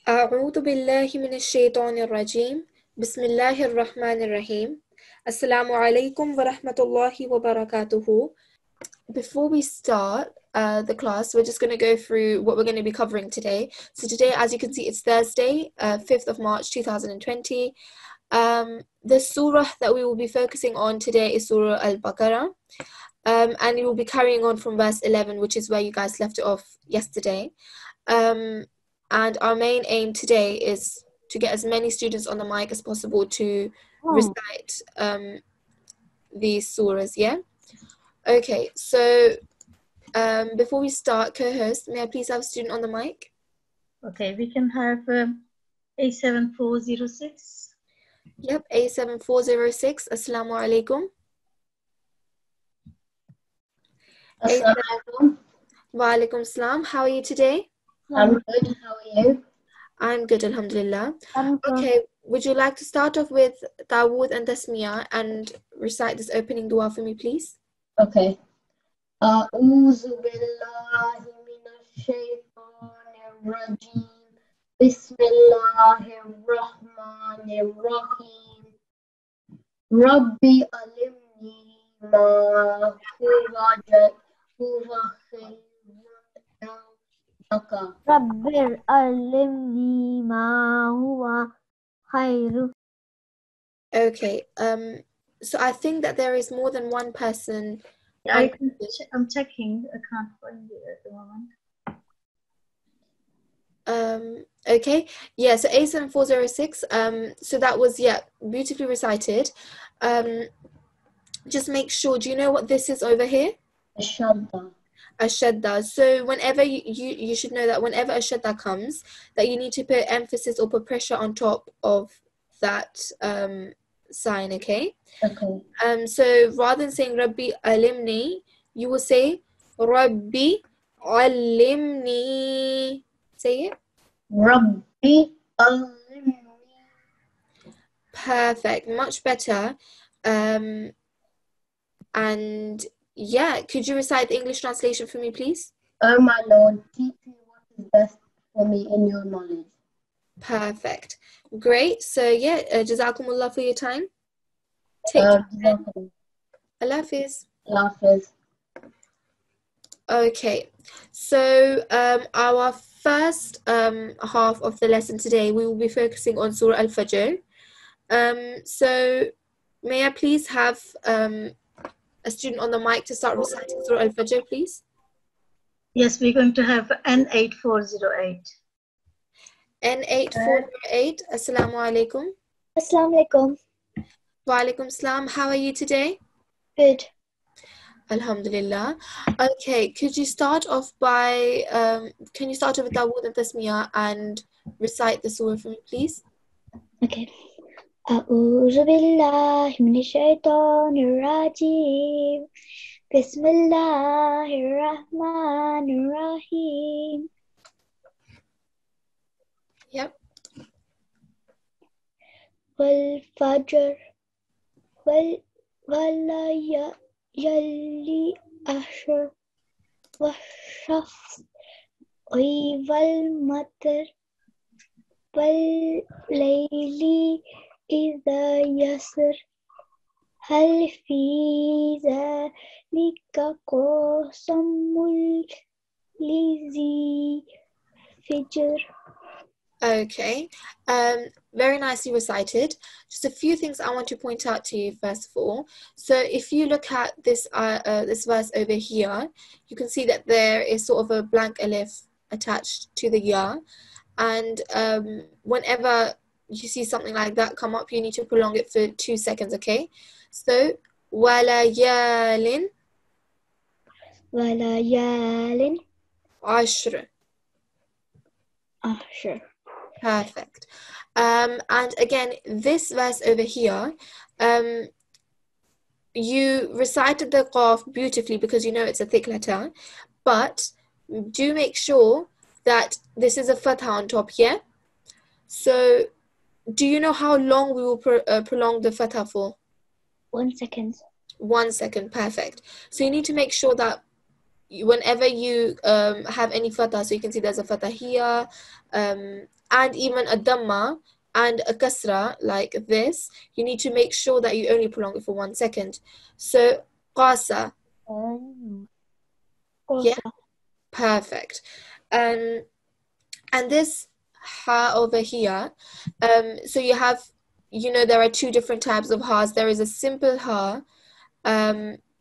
أعوذ بالله من الشيطان الرجيم بسم الله الرحمن الرحيم Assalamu alaikum wa rahmatullahi wa barakatuhu. Before we start the class, we're just going to go through what we're going to be covering today. So today, as you can see, it's Thursday, 5th of March 2020. The surah that we will be focusing on today is Surah Al-Baqarah. And we will be carrying on from verse 11, which is where you guys left it off yesterday. And our main aim today is to get as many students on the mic as possible to recite these surahs, yeah? Okay, so before we start, co-host, may I please have a student on the mic? Okay, we can have A7406. Yep, A7406. Assalamu alaikum. Assalamu alaikum. Wa alaikum salam. How are you today? I'm good. How are you? I'm good, alhamdulillah. Okay, would you like to start off with Dawood and Tasmiyah and recite this opening dua for me, please? Okay. أعوذ بالله من الشيطان الرجيم بسم الله الرحمن الرحيم ربي علمني ما هو خير لك رب علمني ما هو خير. Okay, so I think that there is more than one person. I'm checking. I can't find it at the moment. Okay, yeah, so A7406, so that was, yeah, beautifully recited. Just make sure, do you know what this is over here? A shadda. So whenever you should know that whenever a shadda comes, that you need to put emphasis or put pressure on top of that sign, okay? Okay. So rather than saying Rabbi alimni, you will say Rabbi alimni. Say it. Rabbi alimni. Perfect. Much better. And yeah, could you recite the English translation for me, please? Oh my Lord, teach me what is best for me in your knowledge. Perfect. Great. So yeah, Jazakumullah for your time. Take care. Allah Hafiz. Allah Hafiz. Okay, so our first half of the lesson today, we will be focusing on Surah Al-Fajr. So may I please have a student on the mic to start reciting Surah Al-Fajr, please? Yes, we're going to have N8408. N8408. Assalamu alaikum. Assalamu alaikum. Wa alaikum salam. How are you today? Good. Alhamdulillah. Okay, could you start off by, can you start off with Dawood and Tasmiyah and recite the surah for me, please? Okay. أعوذ بالله من الشيطان الرجيم بسم الله الرحمن الرحيم. Yep. والفجر والليالي عشر والشفع والمطر والليل إذا يسر هل في ذلك قسم لذي حجر. Okay, very nicely recited. Just a few things I want to point out to you first of all. So if you look at this this verse over here, you can see that there is sort of a blank alif attached to the ya, and whenever you see something like that come up, you need to prolong it for 2 seconds, okay? So walayalin ashr. Perfect. And again, this verse over here, you recited the qaf beautifully because you know it's a thick letter, but do make sure that this is a fatha on top here. So do you know how long we will prolong the fatha for? 1 second. 1 second, perfect. So you need to make sure that whenever you have any fatha, so you can see there's a fatha here, and even a dhamma and a kasra like this, you need to make sure that you only prolong it for 1 second. So qasa, yeah, perfect. And this ha over here, so you have, there are 2 different types of ha's. There is a simple ha,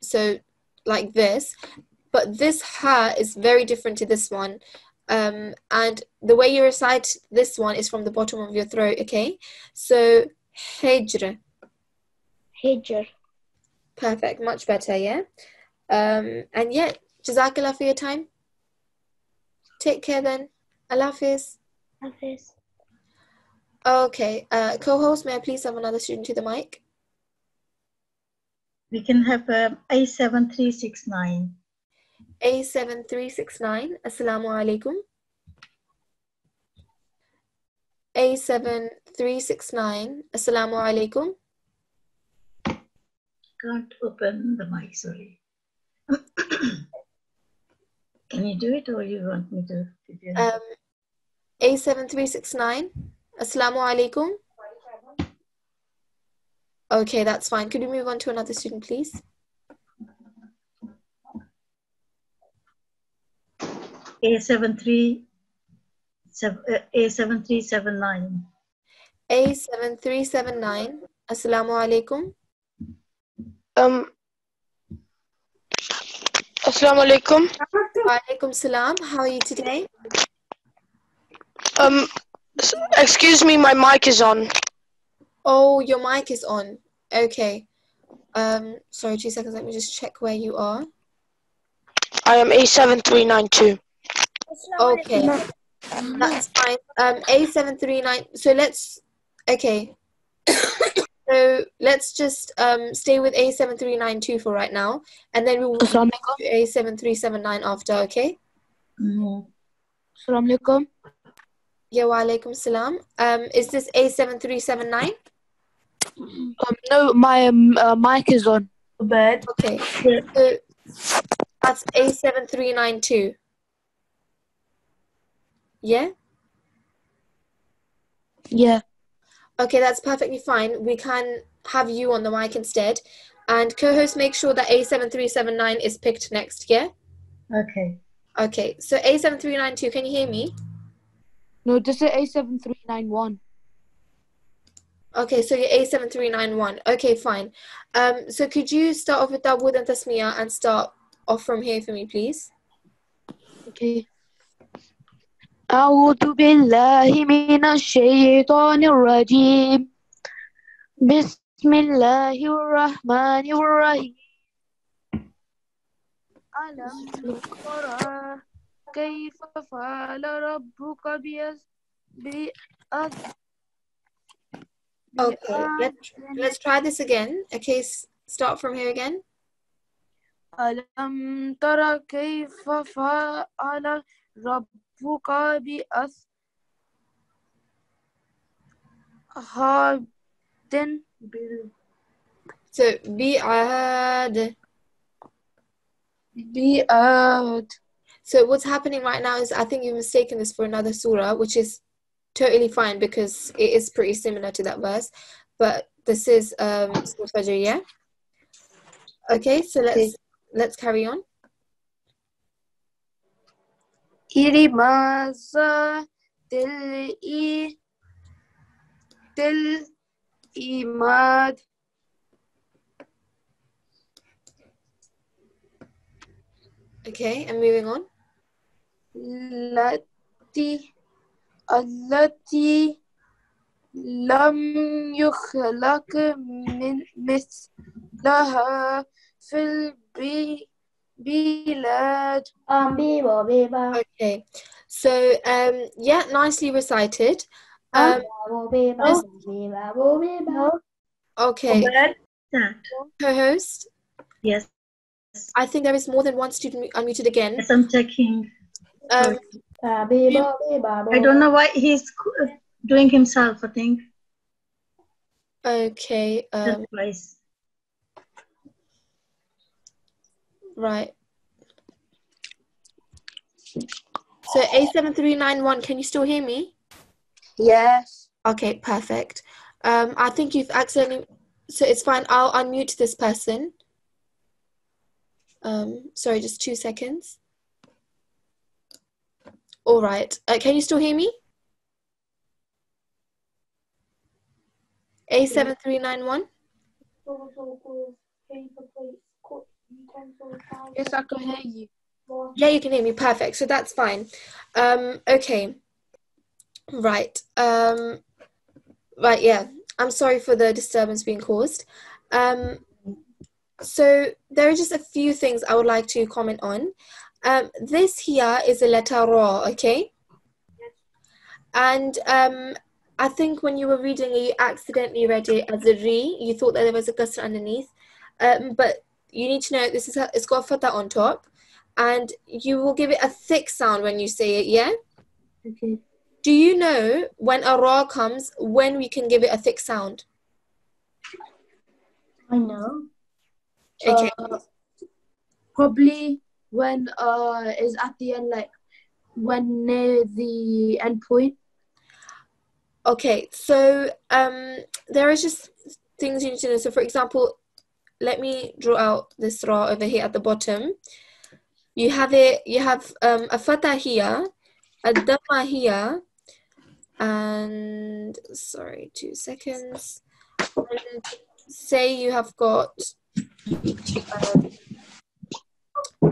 so like this, but this ha is very different to this one, and the way you recite this one is from the bottom of your throat, okay? So hijr, perfect, much better, yeah. And yeah, jazakallah for your time. Take care then. Allah Hafiz. Okay, co-host, may I please have another student to the mic? We can have A7369. A7369, Assalamu alaikum. A7369, Assalamu alaikum. Can't open the mic, sorry. Can you do it, or you want me to? A7369, Assalamu alaikum. Okay, that's fine. Could we move on to another student, please? A7379. A7379, Assalamu alaikum. Assalamu alaikum. Wa alaikum salam. How are you today? Excuse me, my mic is on. Oh, your mic is on. Okay. Sorry, 2 seconds. Let me just check where you are. I am A7392. Okay, that's fine. A739. So okay. So let's just stay with A7392 for right now, and then we will move to A7379 after, okay? Mm-hmm. Assalamu alaikum. Yeah, wa alaikum salam. Is this A7379? No, my mic is on. Okay. So that's A7392. Yeah? Yeah. Okay, that's perfectly fine. We can have you on the mic instead. And co-host, make sure that A7379 is picked next, yeah? Okay. Okay, so A7392, can you hear me? No, this is A7391. Okay, so you're A7391. Okay, fine. So could you start off with Dawood and Tasmiyah and start off from here for me, please? Okay. أعوذ بالله من الشيطان الرجيم بسم الله الرحمن الرحيم ألم ترى كيف فعل ربك Okay, let's try this again. Okay, start from here again. ألم ترى كيف فعل ربك بأصحاب So, bi'ad. So what's happening right now is I think you've mistaken this for another surah, which is totally fine because it is pretty similar to that verse. But this is Surah Fajr, yeah? Okay, so let's carry on. إرماز إيماد Okay, and moving on. التي لم يخلق من مثلها في البلاد. Okay, so yeah, nicely recited. Okay, co-host. Yes. I think there is more than one student unmuted again. Yes, I'm checking. Um, I don't know why he's doing himself, I think. Okay. Surprise. Right. So A7391, can you still hear me? Yes. Okay, perfect. I think you've accidentally, so it's fine. I'll unmute this person. Sorry, just 2 seconds. All right. Can you still hear me? A7391? Yes, I can hear you. Yeah, you can hear me. Perfect. So that's fine. Okay. Right. Right, yeah. I'm sorry for the disturbance being caused. So there are just a few things I would like to comment on. This here is a letter Ra, okay? And I think when you were reading it, you accidentally read it as a Re. You thought that there was a kasra underneath. But you need to know it's got a fatha on top. And you will give it a thick sound when you say it, yeah? Okay. Do you know when a Ra comes, when we can give it a thick sound? I know. Okay. Probably when is at the end, like when near the end point. Okay, so there is just things you need to know. So for example, let me draw out this Ra over here at the bottom. You have a fatha here, a dhamma here, and sorry, 2 seconds. And say you have got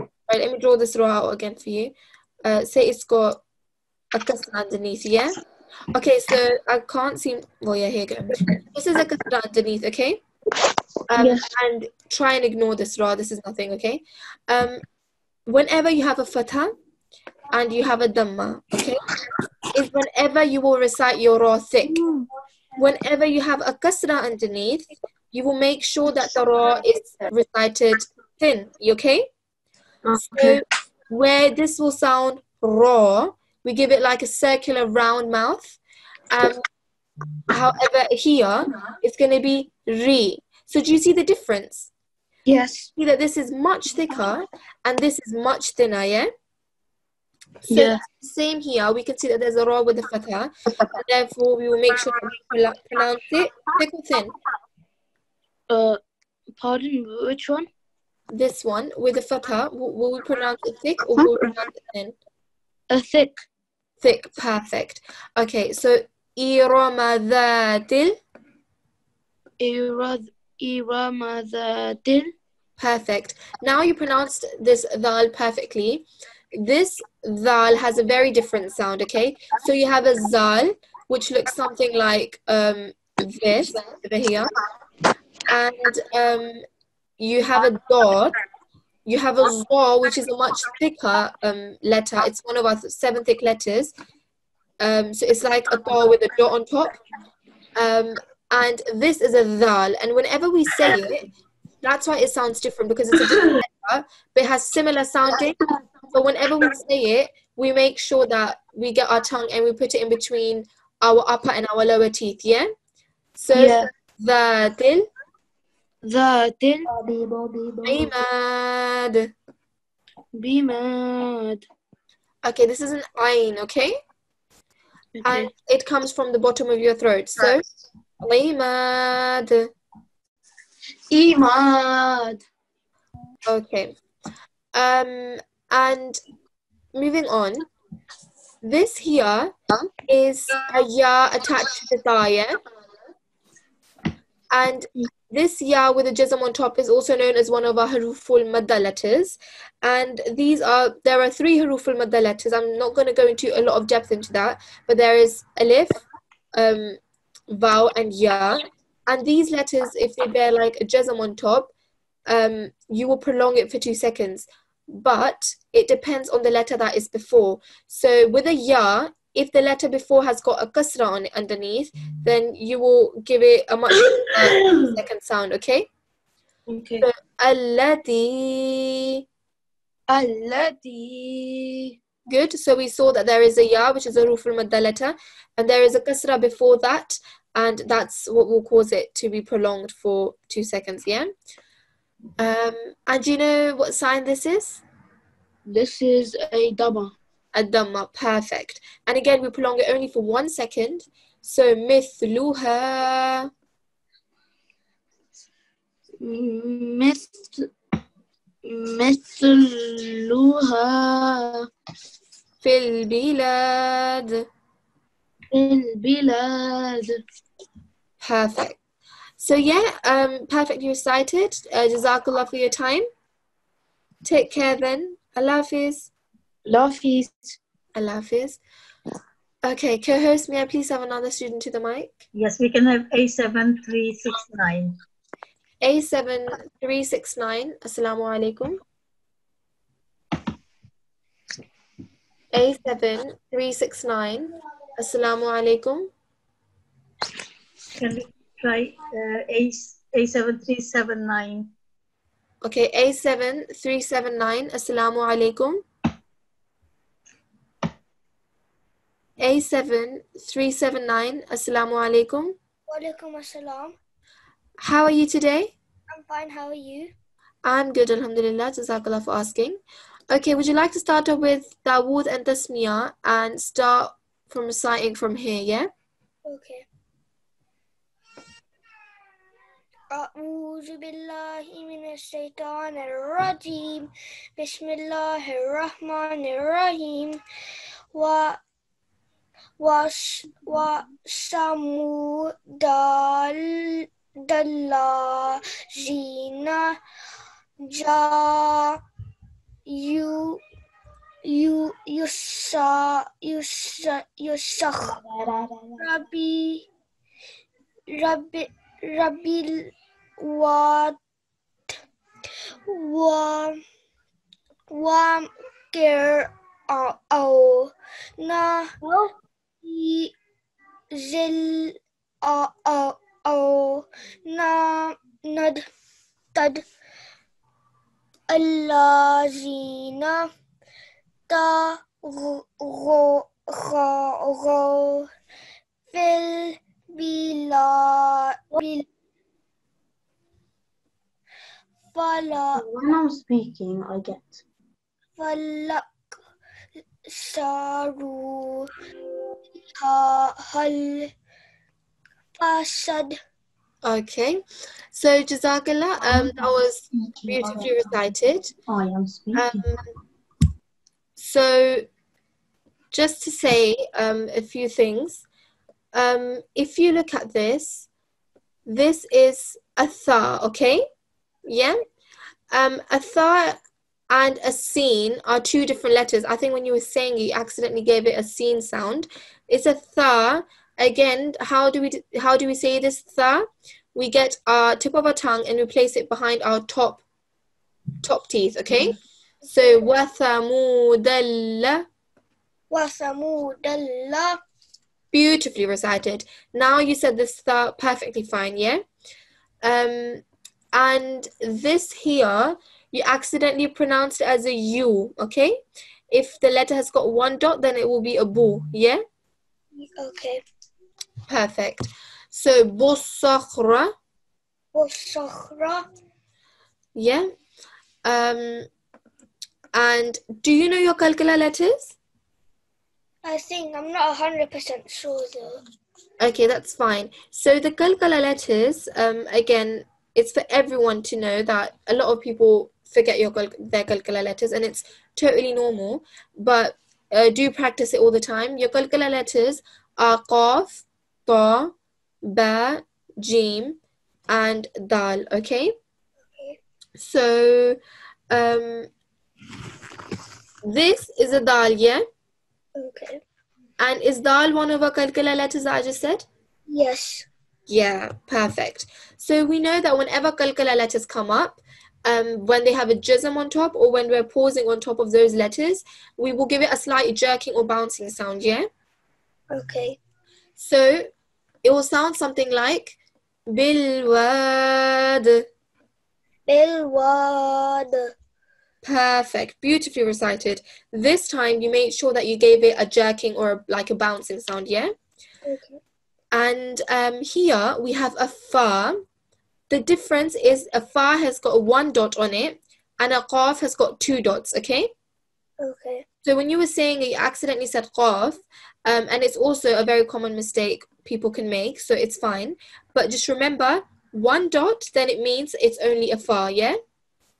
right, let me draw this Ra out again for you. Say it's got a kasra underneath, yeah? Okay, so I can't seem, well, yeah, here you go. This is a kasra underneath, okay? Yes. And try and ignore this Ra, this is nothing, okay? Whenever you have a fatha and you have a dhamma, okay? Is whenever you will recite your Ra thick. Whenever you have a kasra underneath, you will make sure that the Ra is recited thin, okay? So where this will sound Ra, we give it like a circular round mouth. However, here it's going to be Re. So do you see the difference? Yes. See that this is much thicker and this is much thinner, yeah? So Yeah. same here, we can see that there's a Ra with a fatha, and therefore we will make sure that we pronounce it thick or thin. Pardon, which one? This one with the fatha, will we pronounce it thick or will we pronounce it thin? Thick. Thick, perfect. Okay, so إِرَمَ ذَاتِ Iramazatil. Perfect. Now you pronounced this dhal perfectly. This dhal has a very different sound, okay? So you have a zal, which looks something like this over here. And you have a dot. You have a za, which is a much thicker letter. It's one of our 7 thick letters. So it's like a ta with a dot on top. And this is a dhal. And whenever we say it, that's why it sounds different, because it's a different letter, but it has similar sounding. So whenever we say it, we make sure that we get our tongue and we put it in between our upper and our lower teeth, yeah? So, Yeah. dhatil, Zatil. imad. Bimad. Okay, this is an ayn, okay? Okay. And it comes from the bottom of your throat. So, imad. Imad. Okay. And moving on, this here is a ya attached to the ta, yeah? And this ya with a jazm on top is also known as one of our haruful madda letters. And there are 3 haruful madda letters. I'm not going to go into a lot of depth into that, but there is alif, vaw, and ya. And these letters, if they bear like a jazm on top, you will prolong it for 2 seconds. But it depends on the letter that is before. So with a ya, if the letter before has got a kasra on it underneath, then you will give it a much second sound, okay? Okay. So, allati. Allati. Good. So we saw that there is a ya, which is a ruful madda letter, and there is a kasra before that, and that's what will cause it to be prolonged for 2 seconds, yeah? And do you know what sign this is? This is a dhamma. Ad-Dhamma. Perfect. And again, we prolong it only for 1 second. So, mithluha. مثلها Fil bilad. في البلاد. Perfect. So yeah, perfectly recited. Jazakallah for your time. Take care then. Allah Hafiz. Lofties. Allah Hafiz. Okay, co-host, may I please have another student to the mic? Yes, we can have A7369. A7369. Assalamu alaikum. A7369. Assalamu alaikum. Can we try A7379? Okay, A7379. Assalamu alaikum. A7379. Assalamu alaikum. Walaikum assalam. How are you today? I'm fine. How are you? I'm good, alhamdulillah. Jazakallah for asking. Okay, would you like to start off with Dawood and Tasmiyah and start from reciting from here, yeah? Okay. أعوذ بالله من الشيطان الرجيم بسم الله الرحمن الرحيم وثمود الذين ربي وكرعون زل ندد الذين طغوا في البلاد When I'm speaking, I get. فلكسروا هل فسد. Okay, so Jazakallah, that was beautifully recited. I am speaking. So just to say a few things, if you look at this is a tha, okay? Yeah? A tha and a seen are two different letters. I think when you were saying it, you accidentally gave it a seen sound. It's a tha. Again, how do we say this tha? We get our tip of our tongue and we place it behind our top teeth, okay? So وَثَمُودَ. Beautifully recited. Now you said this tha perfectly fine, yeah? And this here, you accidentally pronounced it as a U, okay? If the letter has got 1 dot, then it will be a bu, yeah? Okay. Perfect. So, بُصَّخْرَ. Yeah. And do you know your kalkala letters? I think I'm not 100% sure though. Okay, that's fine. So the kalkala letters, again, it's for everyone to know that a lot of people forget their kalkala letters, and it's totally normal, but do practice it all the time. Your kalkala letters are qaf, ta, ba, jim, and dal, okay? Okay. So this is a dal, yeah? Okay. And is dal one of our kalkala letters that I just said? Yes. Yeah, perfect. So we know that whenever kalkala letters come up, when they have a jazm on top or when we're pausing on top of those letters, we will give it a slight jerking or bouncing sound, yeah? Okay. So it will sound something like bilwad. Bilwad. Perfect. Beautifully recited. This time you made sure that you gave it a jerking or like a bouncing sound, yeah? Okay. And here we have a fa. The difference is a fa has got 1 dot on it and a qaf has got 2 dots, okay? Okay. So when you were saying it, you accidentally said qaf, and it's also a very common mistake people can make, so it's fine. But just remember, one dot, then it means it's only a fa, yeah?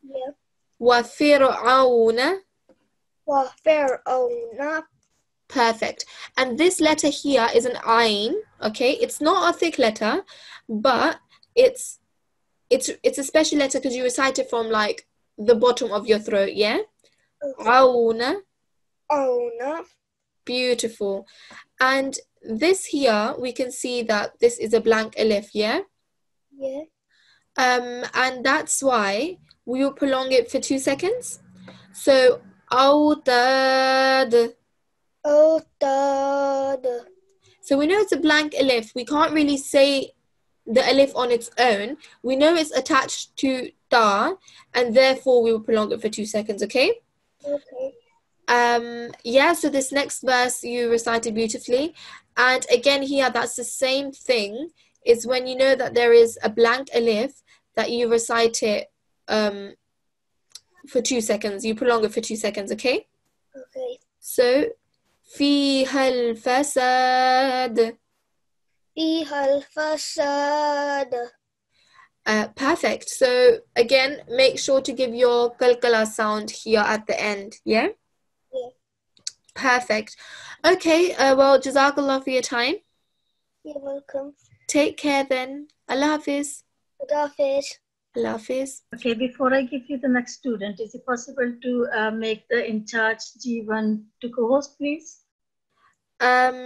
Yeah. وَفِرْعَوْنَ. وَفِرْعَوْنَ. Perfect. And this letter here is an ayn, okay? It's not a thick letter, but it's a special letter because you recite it from like the bottom of your throat, yeah? Auna. Auna. Beautiful. And this here, we can see that this is a blank alif, yeah? Yeah. And that's why we will prolong it for 2 seconds. So, awtad. Awtad. So we know it's a blank alif. We can't really say the alif on its own. We know it's attached to ta, and therefore we will prolong it for 2 seconds, okay? Okay. Yeah, so this next verse you recited beautifully. And again here, that's the same thing, is when you know that there is a blank alif, that you recite it for 2 seconds. You prolong it for 2 seconds, okay? Okay. So, فيها الفساد. فيها الفساد. Perfect. So again, make sure to give your kalkala sound here at the end, yeah? Yeah. Perfect. Okay, well, Jazakallah for your time. You're welcome. Take care then. Allah Hafiz. Good Hafiz. Allah Hafiz. Okay, before I give you the next student, is it possible to make the in charge G1 to co-host, please? I've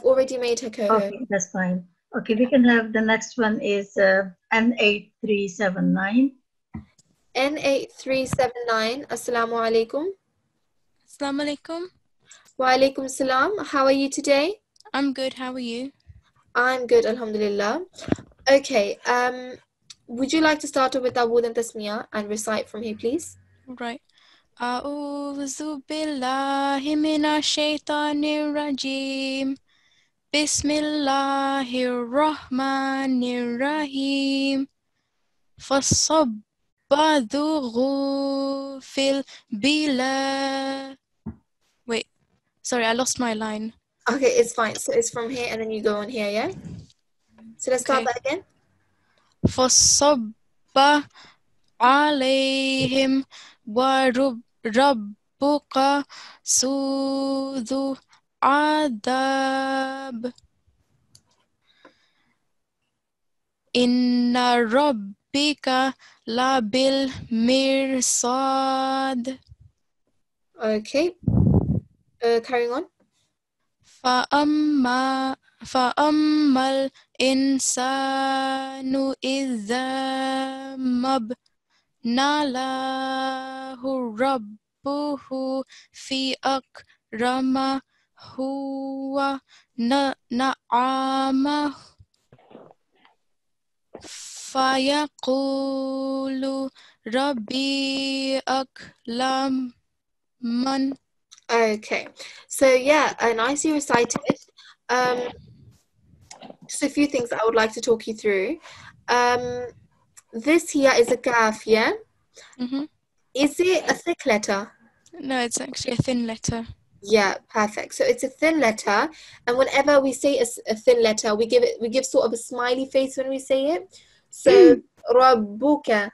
already made her co-host. Okay, that's fine. Okay, we can have the next one is N8379. N8379. Assalamu alaikum. Assalamu alaikum. Wa alaikum salam. How are you today? I'm good. How are you? I'm good, alhamdulillah. Okay, would you like to start off with Awud and Tasmiyah and recite from here, please? Right. أعوذ بالله من الشيطان الرجيم بسم الله الرحمن الرحيم فصب ذو في البلاد. Wait, sorry, I lost my line. Okay, it's fine. So it's from here and then you go on here, yeah? So let's start Okay. that again. فصب عليهم وربك ذو عذاب إن ربك لبالمرصاد. Okay. Carrying on. فأما الإنسان إذا ما ابتلاه ربه فأكرمه ونعمه فيقول ربي أكرمن. Okay. So yeah, nicely recited. Just a few things that I would like to talk you through. This here is a kaf, yeah? Mm-hmm. Is it a thick letter? No, it's actually a thin letter. Yeah, perfect. So it's a thin letter, and whenever we say a thin letter, we give sort of a smiley face when we say it. So Rabbuka.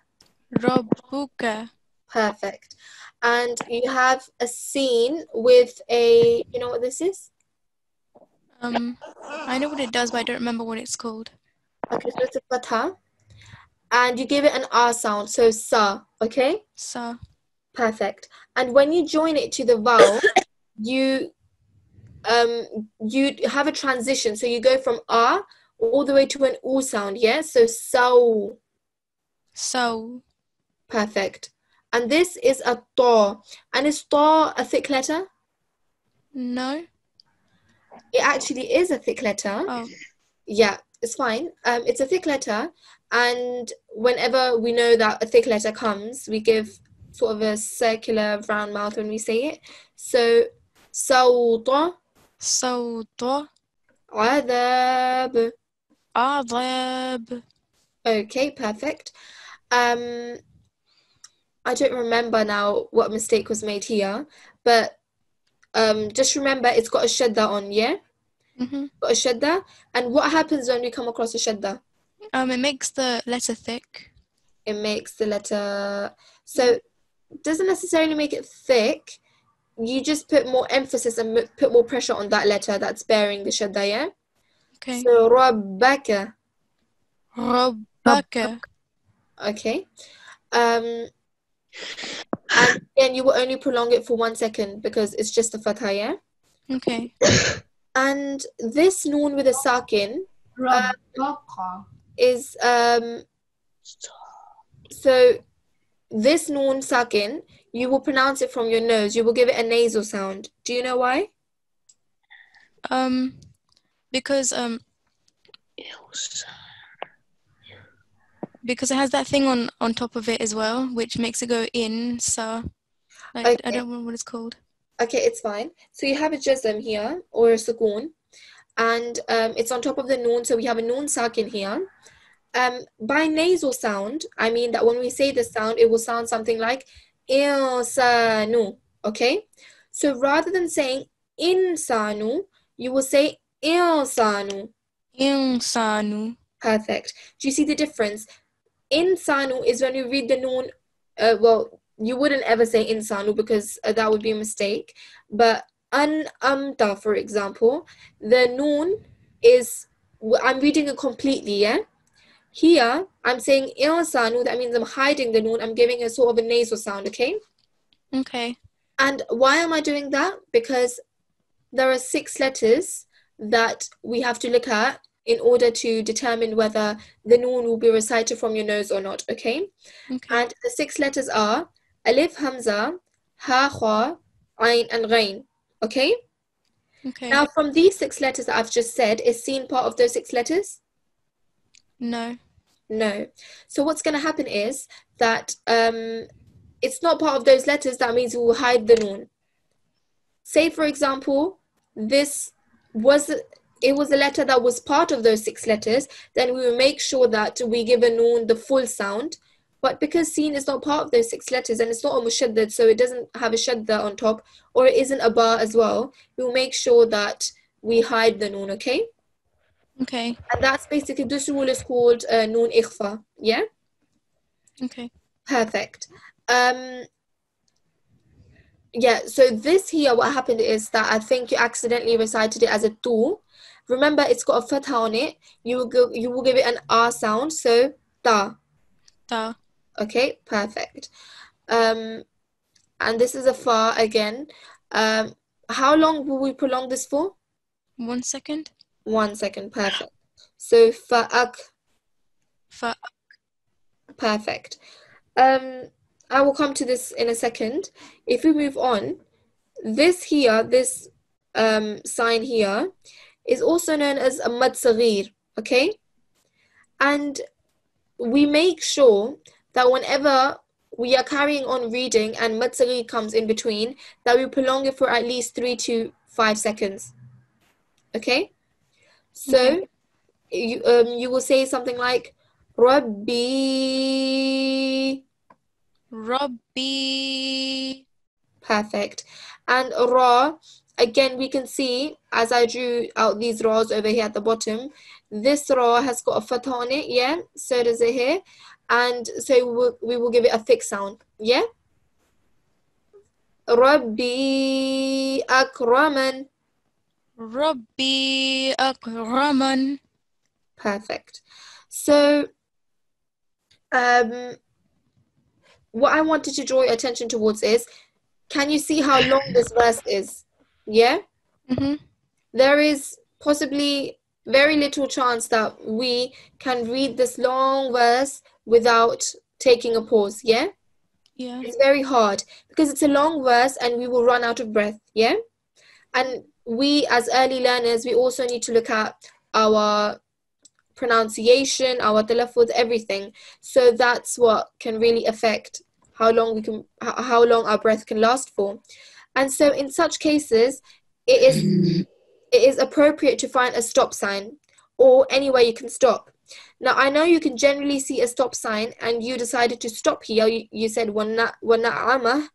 Rabbuka. Perfect. And you have a scene with a, you know what this is? I know what it does, but I don't remember what it's called. Okay, so it's a fatha. And you give it an R sound, so sa, okay? Sa. Perfect. And when you join it to the vowel, you have a transition. So you go from R all the way to an U sound, yeah? So saw. So. Perfect. And this is a ta. And is ta a thick letter? No. It actually is a thick letter. Oh. Yeah, it's fine. It's a thick letter. And whenever we know that a thick letter comes, we give sort of a circular round mouth when we say it. So, sawta. Sawta. Adab. Adab. Okay, perfect. I don't remember now what mistake was made here, but just remember it's got a shadda on, yeah? Got a shadda. And what happens when we come across a shadda? It makes the letter thick. It makes the letter, so doesn't necessarily make it thick. You just put more emphasis and put more pressure on that letter that's bearing the shadda, yeah? Okay. So rabbaka. Rabbaka. Okay. And then you will only prolong it for 1 second because it's just a fatha, yeah? Okay. And this noon with a sakin is so this noon sakin, you will pronounce it from your nose. You will give it a nasal sound. Do you know why? Because it has that thing on top of it as well, which makes it go in. So I don't know what it's called. Okay, it's fine. So you have a jazm here, or a sukoon, and it's on top of the noon. So we have a noon sakin here. By nasal sound, I mean that when we say the sound, it will sound something like insanu. Okay, so rather than saying insanu, you will say insanu. Insanu. Perfect. Do you see the difference? Insanu is when you read the noon. Well, you wouldn't ever say insanu because that would be a mistake. But amta, for example, the noon is, I'm reading it completely, yeah? Here, I'm saying insanu, that means I'm hiding the noon. I'm giving a sort of a nasal sound, okay? Okay. And why am I doing that? Because there are 6 letters that we have to look at in order to determine whether the noon will be recited from your nose or not, okay? And the 6 letters are alif, hamza, ha, kha, ayn, and ghain, okay? Now, from these 6 letters that I've just said, is seen part of those 6 letters? No. No. So what's going to happen is that it's not part of those letters. That means we will hide the noon. Say, for example, it was a letter that was part of those 6 letters, then we will make sure that we give a noon the full sound. But because seen is not part of those 6 letters and it's not a mushaddad, so it doesn't have a shadda on top, or it isn't a ba as well, we will make sure that we hide the noon, okay? Okay. And that's basically, this rule is called noon ikhfa, yeah? Okay. Perfect. Yeah, so this here, what happened is that I think you accidentally recited it as a tu. Remember, it's got a fatha on it. You will give it an ah sound, so ta. Ta. Okay, perfect. And this is a fa again. How long will we prolong this for? 1 second. 1 second, perfect. So fa'ak. Fa. Perfect. I will come to this in a second. If we move on, this here, this sign here, is also known as a mad saghir, okay? And we make sure that whenever we are carrying on reading and mad saghir comes in between, that we prolong it for at least 3 to 5 seconds, okay? So you will say something like Rabbi. Rabbi. Perfect. And ra, again, we can see as I drew out these ra's over here at the bottom, this ra has got a fatha on it, yeah? So does it here. And so we will give it a thick sound, yeah? Rabbi akraman. Rabbi akraman. Perfect. So, what I wanted to draw your attention towards is, can you see how long this verse is? Yeah? There is possibly very little chance that we can read this long verse without taking a pause, yeah? Yeah. It's very hard because it's a long verse and we will run out of breath, yeah? And we as early learners, we also need to look at our pronunciation, our talaffuz, everything. So that's what can really affect how long our breath can last for. And so in such cases, it is appropriate to find a stop sign or anywhere you can stop. Now, I know you can generally see a stop sign and you decided to stop here. You said وَالنَّعَمَةِ,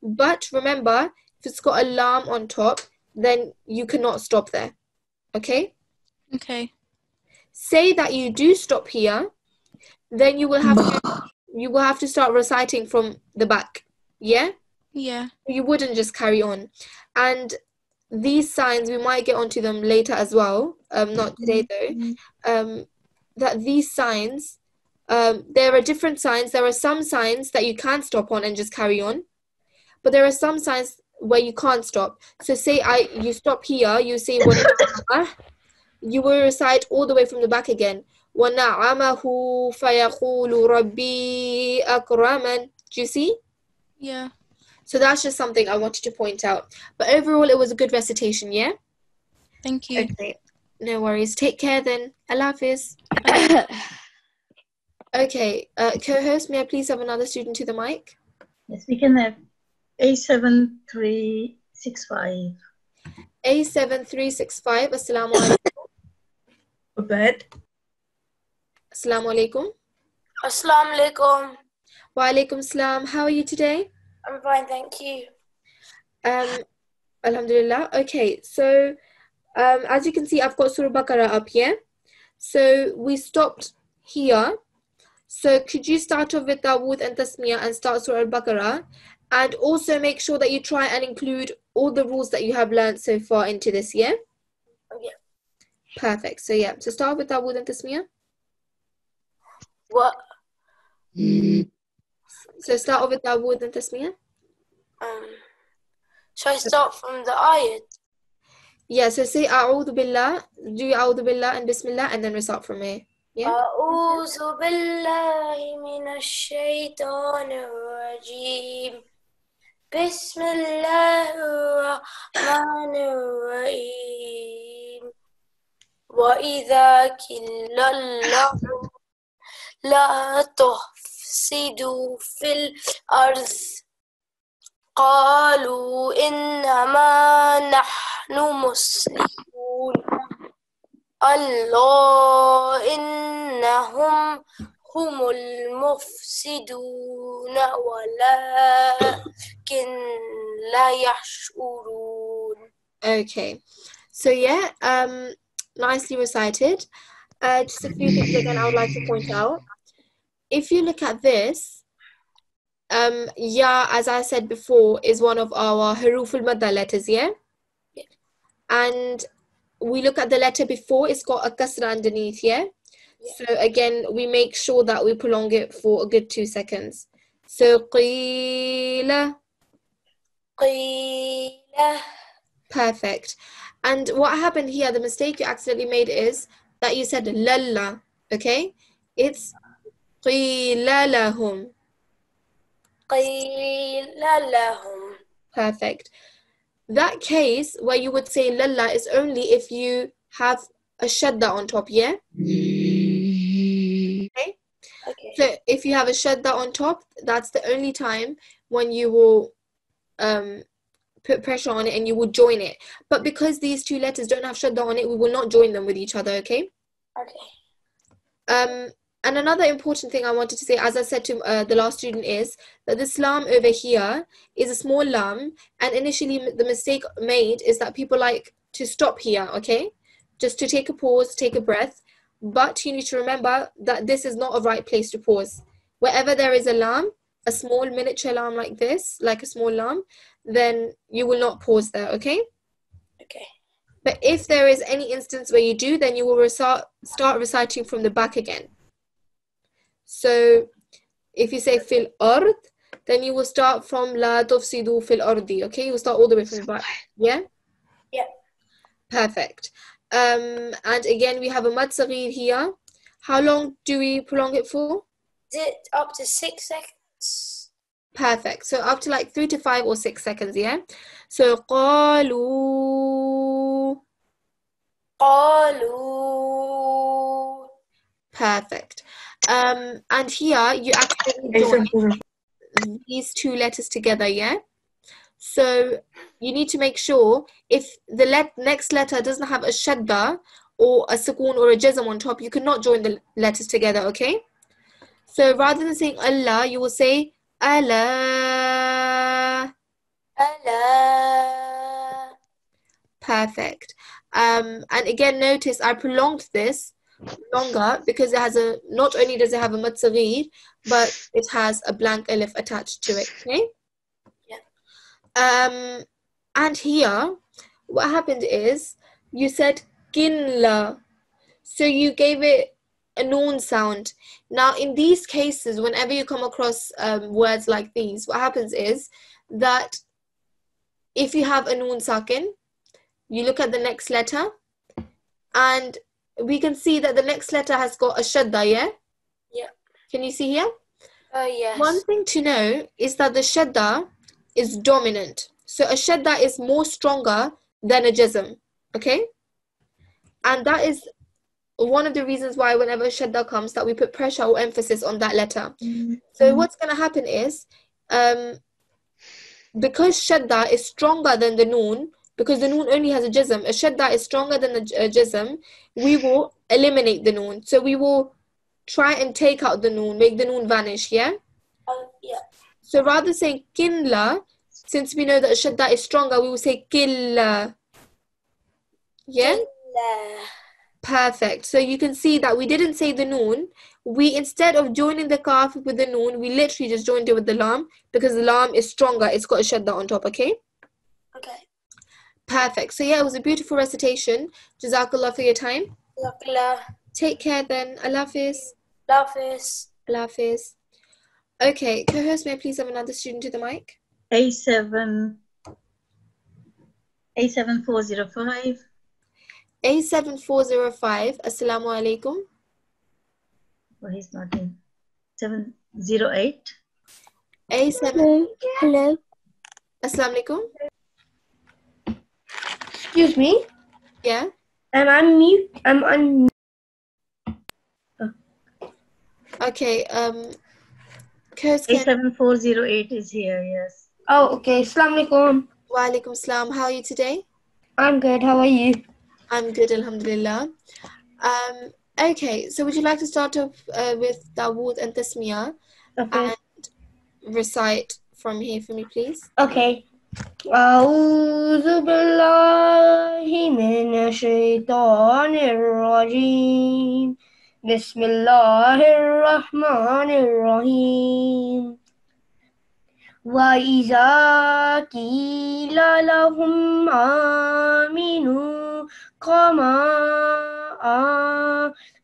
but remember, if it's got a lam on top, then you cannot stop there. Okay? Okay. Say that you do stop here, then you will have to start reciting from the back. Yeah? Yeah. You wouldn't just carry on. And these signs, we might get onto them later as well. Not today though. That these signs, there are different signs. There are some signs that you can stop on and just carry on, but there are some signs where you can't stop. So say you stop here, you say you will recite all the way from the back again. وَنَعَمَهُ فَيَقُولُ رَبِّي أَكْرَمَنِ. Do you see? Yeah. So that's just something I wanted to point out. But overall, it was a good recitation, yeah? Thank you. Okay. No worries. Take care then. Allah Hafiz. Okay. Co-host, may I please have another student to the mic? Yes, we can have A7365. A7365. Assalamu alaikum. Obed. Assalamu alaikum. Assalamu alaikum. Wa alaikum salam. How are you today? I'm fine, thank you. Alhamdulillah. Okay, so as you can see, I've got Surah Baqarah up here. So we stopped here. So could you start off with Dawood and Tasmiyah and start Surah Al-Baqarah? And also make sure that you try and include all the rules that you have learned so far into this, yeah? Yeah. Perfect. So yeah, so start with Dawood and Tasmiyah. What? So start off with Dawood and Tasmiyah. Shall I start from the ayat? Yeah, so say A'udhu Billah, do A'udhu Billah and Bismillah and then recite from here. Yeah? أعوذ بالله من الشيطان الرجيم بسم الله الرحمن الرحيم وإذا قيل لهم لا تفسدوا في الأرض قالوا إنما نحن مسلمون الله إنهم هم المفسدون ولكن لا يشعرون. Okay. So yeah, nicely recited. Just a few things again I would like to point out. If you look at this, Ya, as I said before, is one of our Huruf al-Madda letters, yeah? Yeah. And we look at the letter before, it's got a kasra underneath, yeah? So again, we make sure that we prolong it for a good 2 seconds. So qila. قيل. Perfect. And what happened here, the mistake you accidentally made is that you said lalla, okay? It's qila lahum. قيل لهم. Perfect. That case where you would say lalla is only if you have a shadda on top, yeah? Okay? Okay. So if you have a shadda on top, that's the only time when you will put pressure on it and you will join it. But because these two letters don't have shadda on it, we will not join them with each other, okay? Okay. And another important thing I wanted to say, as I said to the last student, is that this lam over here is a small lam, and initially the mistake made is that people like to stop here, okay? Just to take a pause, take a breath. But you need to remember that this is not a right place to pause. Wherever there is a lam, a small miniature lam like this, like a small lam, then you will not pause there, okay? Okay. But if there is any instance where you do, then you will start reciting from the back again. So if you say fil ard, then you will start from la tufsidu fil ardi, okay? You will start all the way from the back, yeah? Yeah. Perfect. And again, we have a mad saghir here. How long do we prolong it for? Is it up to 6 seconds? Perfect. So up to like 3 to 5 or 6 seconds, yeah? So qalu. قالوا. Perfect. And here you actually join these two letters together, yeah? So you need to make sure if the next letter doesn't have a shadda or a sukoon or a jazm on top, you cannot join the letters together, okay? So rather than saying Allah, you will say Allah. Allah. Perfect. And again, notice I prolonged this longer because it has not only does it have a mad saghir, but it has a blank alif attached to it, okay? Yeah. And here, what happened is, you said kinla. So you gave it a noon sound. Now, in these cases, whenever you come across words like these, what happens is that if you have a noon sakin, you look at the next letter, and we can see that the next letter has got a shadda, yeah? Yeah. Can you see here? Yes. One thing to know is that the shadda is dominant. So a shadda is more stronger than a jazm, okay? And that is one of the reasons why whenever shadda comes, that we put pressure or emphasis on that letter. So what's going to happen is, because shadda is stronger than the noon, because the noon only has a jazm, a shadda is stronger than the jazm, we will eliminate the noon. So we will try and take out the noon, make the noon vanish, yeah? Yeah. So rather saying kinla, since we know that shadda is stronger, we will say killa. Yeah? Killa. Perfect. So you can see that we didn't say the noon. We, instead of joining the kaf with the noon, we literally just joined it with the lam, because the lam is stronger. It's got a shadda on top, okay? Okay. Perfect. So yeah, it was a beautiful recitation. Jazakallah for your time. Jazakallah. Take care then. Allah Hafiz. Allah Hafiz. Allah Hafiz. Okay, co-host, may I please have another student to the mic? A7405. A7405. Assalamu alaikum. Oh, he's not in. 708. A7. Hello. Assalamu alaikum. Excuse me. Yeah. I'm mute. I'm on. Okay. Co-host can. A7408 is here, yes. Oh, okay. Assalamu alaikum. Wa alaikum salam. How are you today? I'm good. How are you? I'm good, alhamdulillah. Okay, so would you like to start off with Dawood and Tasmiyah Okay. and recite from here for me, please? Okay. أعوذ بالله من الشيطان الرجيم بسم الله الرحمن الرحيم وإذا قيل لهم آمنوا كما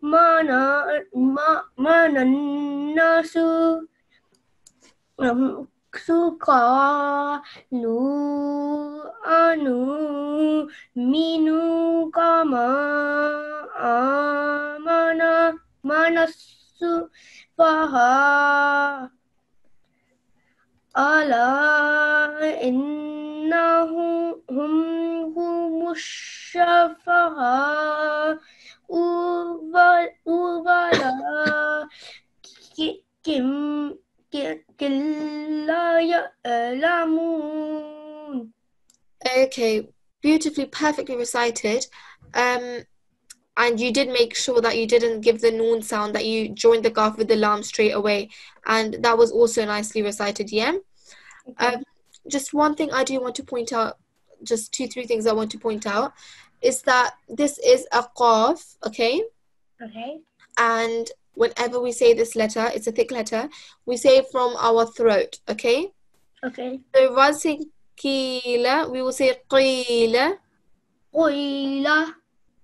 آمن الناس قالوا أنؤمن كما آمن السفهاء ألا إنهم هم السفهاء ولكن لا يعلمون. Okay, beautifully, perfectly recited. And you did make sure that you didn't give the noon sound, that you joined the kaf with the lam straight away. And that was also nicely recited, yeah? Just one thing I do want to point out, just 2-3 things I want to point out, is that this is a qaf, okay? Okay. And whenever we say this letter, it's a thick letter, we say it from our throat, okay? Okay. So rather than saying qila, we will say qila. قيل.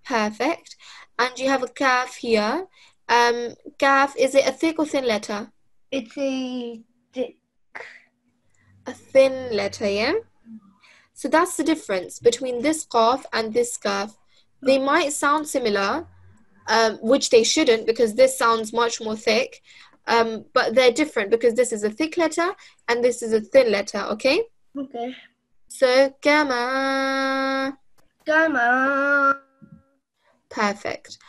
Perfect. And you have a kaf here. Kaf, is it a thick or thin letter? It's a A thin letter, yeah? So that's the difference between this qaf and this kaf. They might sound similar, which they shouldn't, because this sounds much more thick. But they're different because this is a thick letter and this is a thin letter, okay? okay. So, kama. كما. Perfect.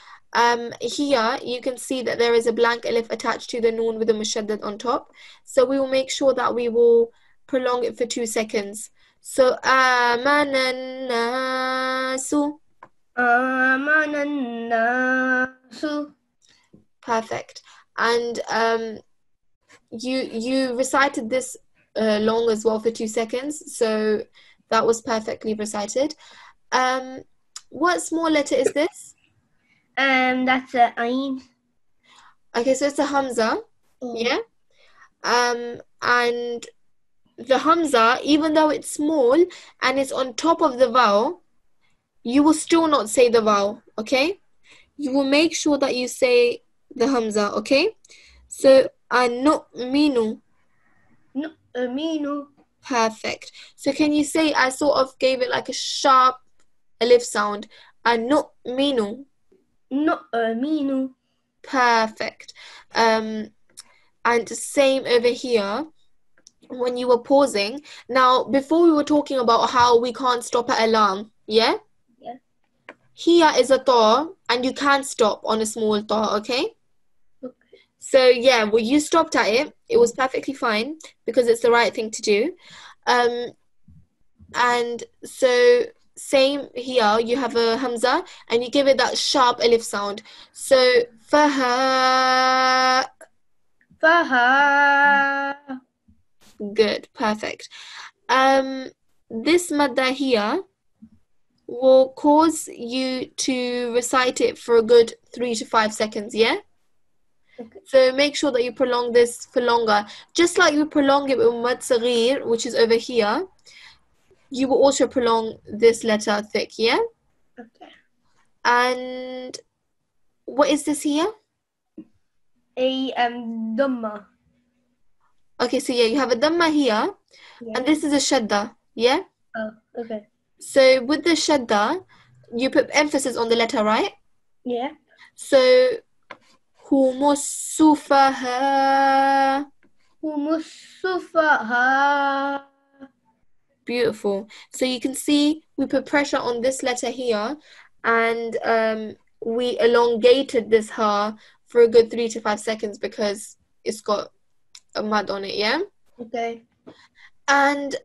Here you can see that there is a blank alif attached to the noon with a mushaddad on top. So we will make sure that we will prolong it for 2 seconds. So, آمَنَ النَّاسُ. آمن الناس. Perfect. And you recited this long as well for 2 seconds, so that was perfectly recited. What small letter is this? That's a Ain. Okay, so it's a Hamza. Yeah. And the Hamza, even though it's small and it's on top of the vowel, you will still not say the vowel, okay? You will make sure that you say the Hamza, okay? So, anu'minu. Nu'minu. Perfect. So can you say, I sort of gave it like a sharp alif sound. Anu'minu. Nu'minu. Perfect. And same over here. When you were pausing. Now, before we were talking about how we can't stop at alarm, yeah? Yeah. Here is a ta, and you can stop on a small ta, okay? Okay. So, yeah, well, you stopped at it. It was perfectly fine because it's the right thing to do. And so, same here, you have a hamza, and you give it that sharp alif sound. So, faha. Faha. Good, perfect. This madda here will cause you to recite it for a good 3 to 5 seconds, yeah? Okay. So make sure that you prolong this for longer. Just like you prolong it with mad saghir, which is over here, you will also prolong this letter thick, yeah? Okay. And what is this here? A Dhamma. Okay, so yeah, you have a dhamma here, Yeah. and this is a shadda, yeah? Oh, okay. So with the shadda, you put emphasis on the letter, right? Yeah. So, humus sufaha. Humusufaha. Beautiful. So you can see we put pressure on this letter here, and we elongated this ha for a good 3 to 5 seconds because it's got a mud on it, yeah? Okay. And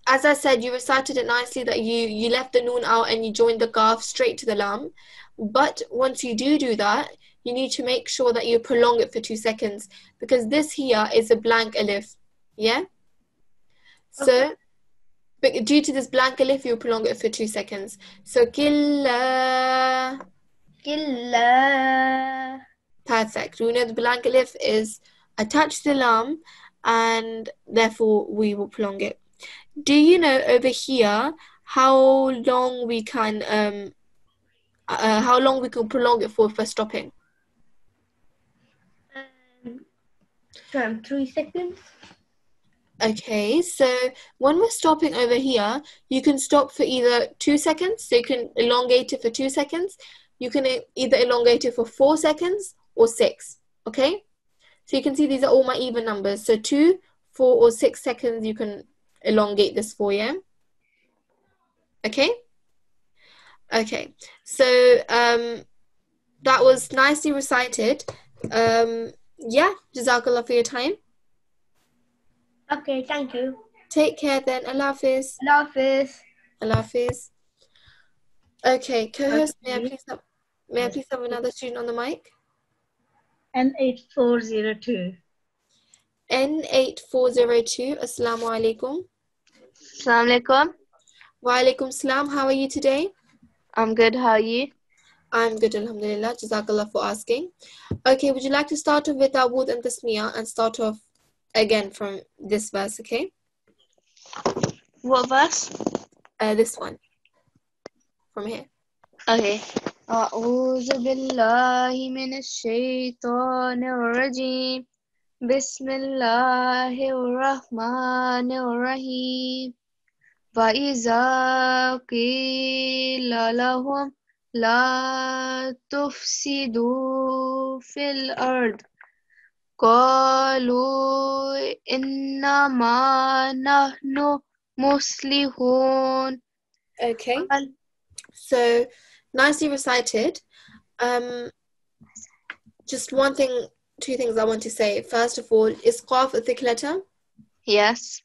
as I said, you recited it nicely that you left the noon out and you joined the kaf straight to the lam. But once you do that, you need to make sure that you prolong it for 2 seconds because this here is a blank alif, yeah? So, but due to this blank alif, you prolong it for 2 seconds. So, killa. Killa. Perfect. We know the blank alif is attached to the lam and therefore we will prolong it. Do you know over here how long we can prolong it for stopping? 3 seconds. Okay, so when we're stopping over here, you can stop for either 2 seconds, so you can elongate it for 2 seconds. You can either elongate it for 4 seconds or 6, okay? So you can see these are all my even numbers. So 2, 4, or 6 seconds you can elongate this for, yeah? Okay? Okay, so that was nicely recited. Yeah, Jazakallah for your time. Okay, thank you. Take care then. Allah Hafiz. Allah Hafiz. Allah Hafiz. Okay, co-host, may I please have another student on the mic? N8402. N8402. Assalamu alaikum. Assalamu alaikum. Wa alaikum salam. How are you today? I'm good. How are you? I'm good, alhamdulillah. Jazakallah for asking. Okay, would you like to start off with Awud and Tasmiyah and start off again from this verse, okay? What verse? This one. From here. Okay. أعوذ بالله من الشيطان الرجيم بسم الله الرحمن الرحيم وإذا قيل لهم لا تفسدوا في الأرض قالوا إنما نحن مصلحون. Okay. So, nicely recited. Just two things I want to say. First of all, is qaf a thick letter? Yes.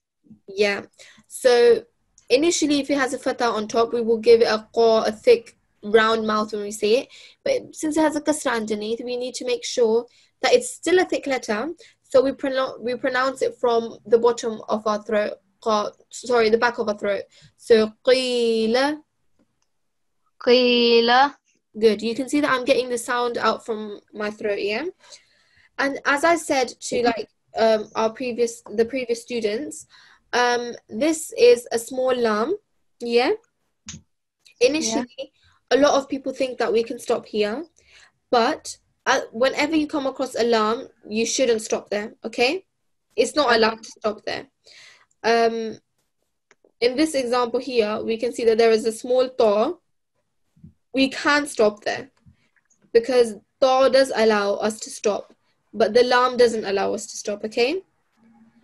Yeah. So, Initially, if it has a fatha on top, we will give it a qa, a thick, round mouth when we say it. But since it has a kasra underneath, we need to make sure that it's still a thick letter. So we pronounce it from the bottom of our throat. Sorry, the back of our throat. So qila. قيل. Good. You can see that I'm getting the sound out from my throat, yeah? And as I said to like the previous students, this is a small lam, yeah? Initially, a lot of people think that we can stop here, but whenever you come across a lam, you shouldn't stop there, okay? It's not allowed to stop there. In this example here, we can see that there is a small ta. We can stop there because ta does allow us to stop, but the lam doesn't allow us to stop, okay?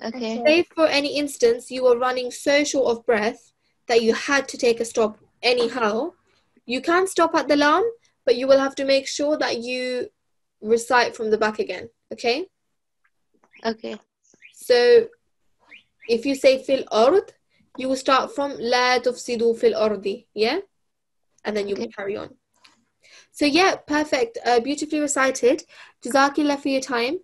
Okay. Say for any instance, you were running so short of breath that you had to take a stop anyhow. You can stop at the lam, but you will have to make sure that you recite from the back again, okay? Okay. So if you say fil ard, you will start from la tufsidu fil ardi, yeah? And then you will carry on. So yeah, perfect. Beautifully recited. Jazakillah for your time.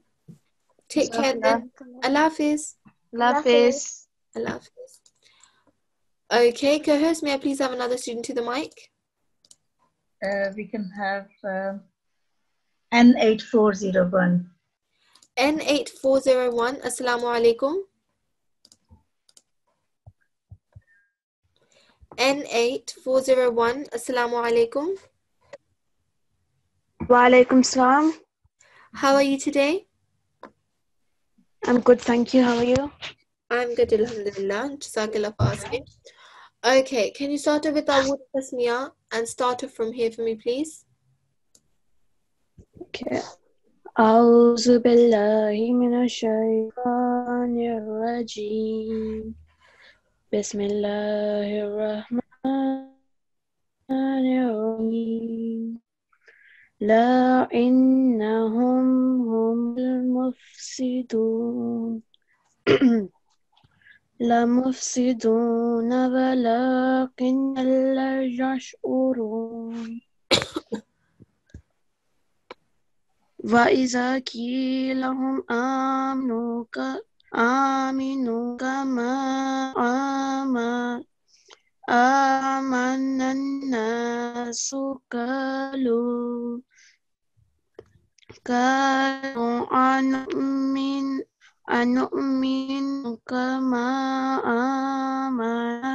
Take care then. Allah Hafiz. Lapis. Allah Hafiz. Okay, co-host, may I please have another student to the mic? We can have N8401. N8401, Assalamu alaikum. N8401, Assalamu alaikum. Wa alaikum salam. How are you today? I'm good, thank you. How are you? I'm good, alhamdulillah. Jazakallah for asking. Okay, can you start off with our word tasmiyah and start off from here for me, please? Okay. أعوذ بالله من الشيطان الرجيم. بسم الله الرحمن الرحيم. لا إنهم هم المفسدون. لا مفسدون ولكن لا يشعرون. وإذا قيل لهم آمنوا كما آمن الناس قالوا أنؤمن كما آمن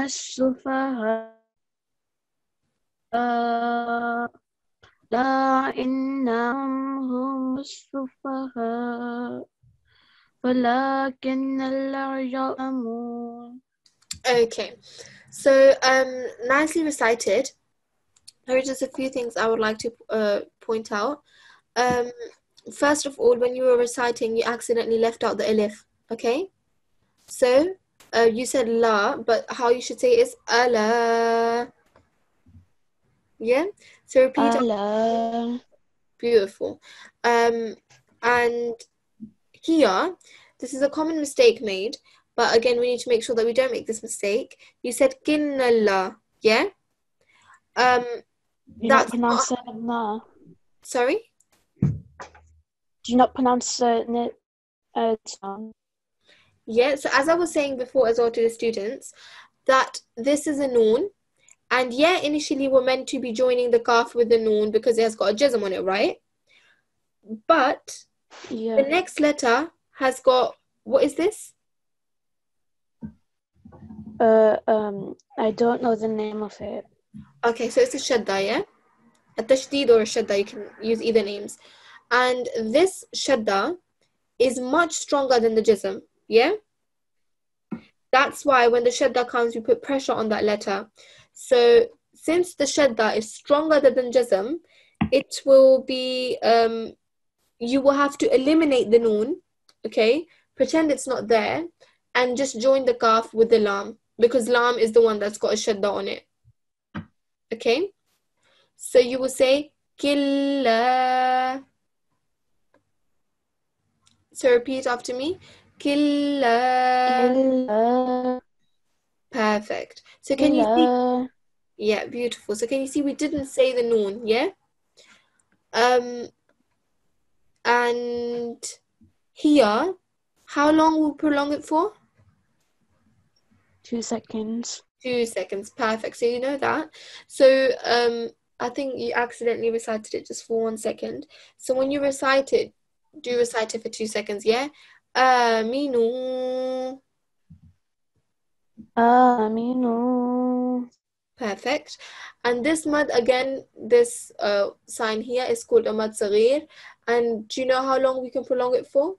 السفهاء لا إنهم هم السفهاء ولكن لا يعلمون. Okay, so nicely recited. There are just a few things I would like to point out. First of all, when you were reciting, you accidentally left out the alif, okay? So you said la, but how you should say it is ala. Yeah? So repeat. Allah. Beautiful. And here, this is a common mistake made, but again, we need to make sure that we don't make this mistake. You said kinnallah, yeah? Do you not pronounce it na? Sorry? Do you not pronounce it sound? Yeah, so as I was saying before as well to the students, that this is a noon, and yeah, initially we're meant to be joining the kaf with the noon because it has got a jazm on it, right? But the next letter has got, what is this? I don't know the name of it. Okay, so it's a shadda, yeah? A tashdid or a shadda, you can use either names. And this shadda is much stronger than the jazm, yeah? That's why when the shadda comes, we put pressure on that letter. So since the shadda is stronger than jazm, it will be, you will have to eliminate the noon, okay? Pretend it's not there, and just join the kaf with the lam, because lam is the one that's got a shadda on it, okay? So you will say, killa. So repeat after me. Killa. Perfect. So can you see? Killa. Yeah, beautiful. So can you see we didn't say the noon, yeah? And here, how long will prolong it for? 2 seconds. 2 seconds. Perfect. So you know that. So I think you accidentally recited it just for 1 second. So when you recite it, do recite it for 2 seconds, yeah? Aminu. Aminu. Perfect. And this mad again, this sign here is called a mad saghir. And do you know how long we can prolong it for?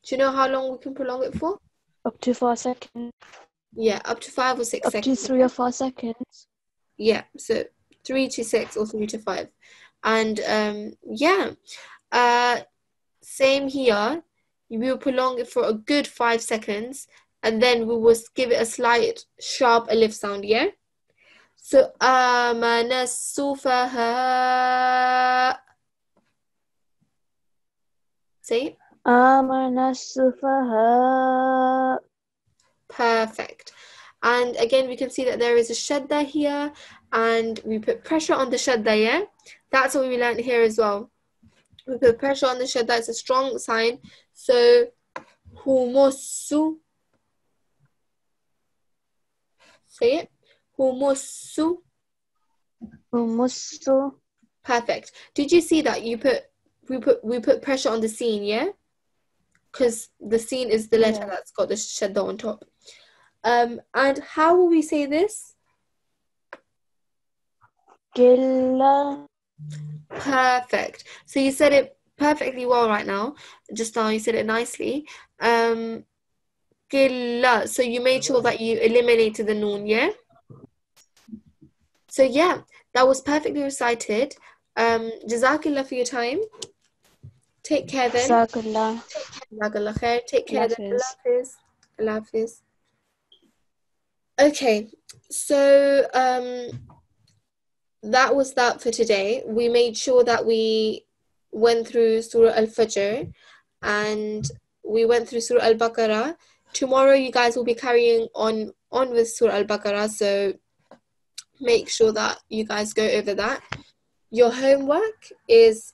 Do you know how long we can prolong it for? Up to 4 seconds. Yeah, up to 5 or 6 Up to seconds. 3 or 4 seconds. Yeah, so 3 to 6 or 3 to 5. And yeah, same here. We will prolong it for a good 5 seconds, and then we will give it a slight sharp alif sound, yeah? So amana sufaha. Say it. Amana sufaha. Perfect. And again, we can see that there is a shadda here, and we put pressure on the shadda, yeah? That's what we learned here as well. We put pressure on the shadda, it's a strong sign. So, humusu. Say it. Humusu. Humusu. Perfect. Did you see that we put pressure on the scene, yeah? Because the scene is the letter that's got the shadda on top. And how will we say this? Killa. Perfect. So you said it perfectly well right now. Just now you said it nicely. Killa. So you made sure that you eliminated the noon, yeah? So yeah, that was perfectly recited. Jazakillah for your time. Take care then. Jazakallah. Jazakallah khair. Take care then. Allah Allah Hafiz. Allah Hafiz. Okay, so that was that for today. We made sure that we went through Surah Al-Fajr and we went through Surah Al-Baqarah. Tomorrow you guys will be carrying on with Surah Al-Baqarah, so make sure that you guys go over that. Your homework is,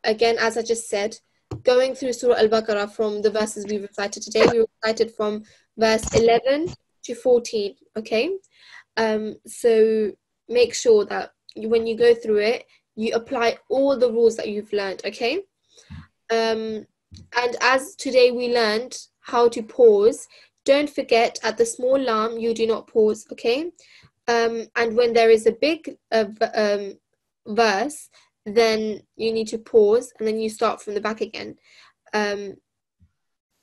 again, as I just said, going through Surah Al-Baqarah from the verses we recited today. We recited from verse 11 to 14, okay? So make sure that when you go through it, you apply all the rules that you've learned, okay? And as today we learned how to pause, don't forget at the small lam, you do not pause, okay? And when there is a big verse, then you need to pause and then you start from the back again.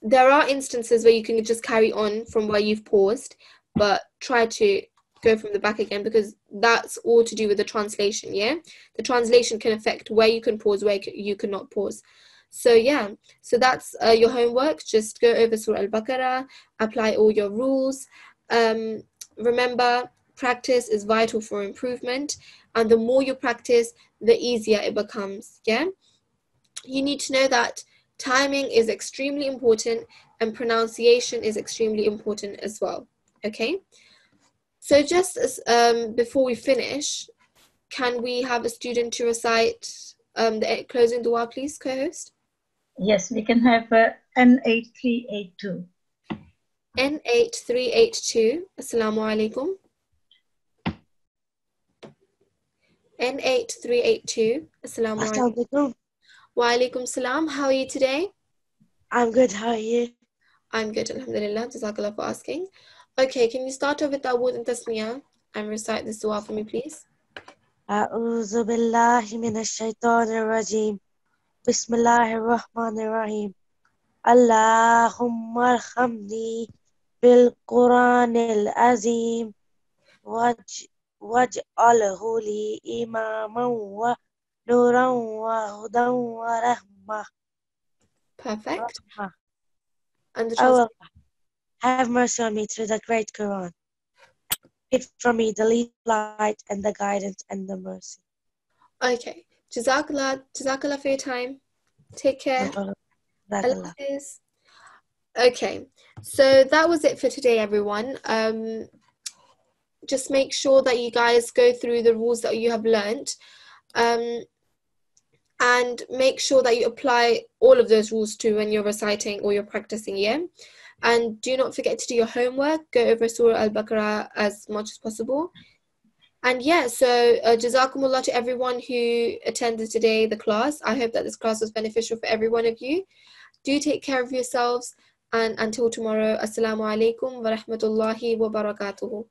There are instances where you can just carry on from where you've paused, but try to go from the back again because that's all to do with the translation, yeah? The translation can affect where you can pause, where you cannot pause. So yeah, so that's your homework. Just go over Surah Al-Baqarah, apply all your rules. Remember, practice is vital for improvement, and the more you practice, the easier it becomes, yeah? You need to know that timing is extremely important and pronunciation is extremely important as well, okay? So just as, before we finish, can we have a student to recite the closing dua, please, co-host? Yes, we can have N8382. N8382. Assalamu alaikum. N8382. Assalamu alaikum. Wa alaikum salam. How are you today? I'm good. How are you? I'm good, alhamdulillah. Jazakallah for asking. Okay, can you start off with Ta'awudh and Tasmiyah and recite this dua for me, please? أعوذ بالله من الشيطان الرجيم بسم الله الرحمن الرحيم اللهم ارحمني بالقرآن العظيم واجعله لي إماما ونورا وهدى ورحمة. Perfect. And the Oh, have mercy on me through the great Quran. Get from me the lead, light, and the guidance and the mercy. Okay. Jazakallah for your time. Take care. Jazakallah. Allah Hafiz. Okay, so that was it for today, everyone. Just make sure that you guys go through the rules that you have learnt, and make sure that you apply all of those rules too when you're reciting or you're practicing, yeah? And do not forget to do your homework. Go over Surah Al-Baqarah as much as possible. And yeah, so Jazakumullah to everyone who attended today, the class. I hope that this class was beneficial for every one of you. Do take care of yourselves, and until tomorrow, Assalamu alaikum wa rahmatullahi wa barakatuhu.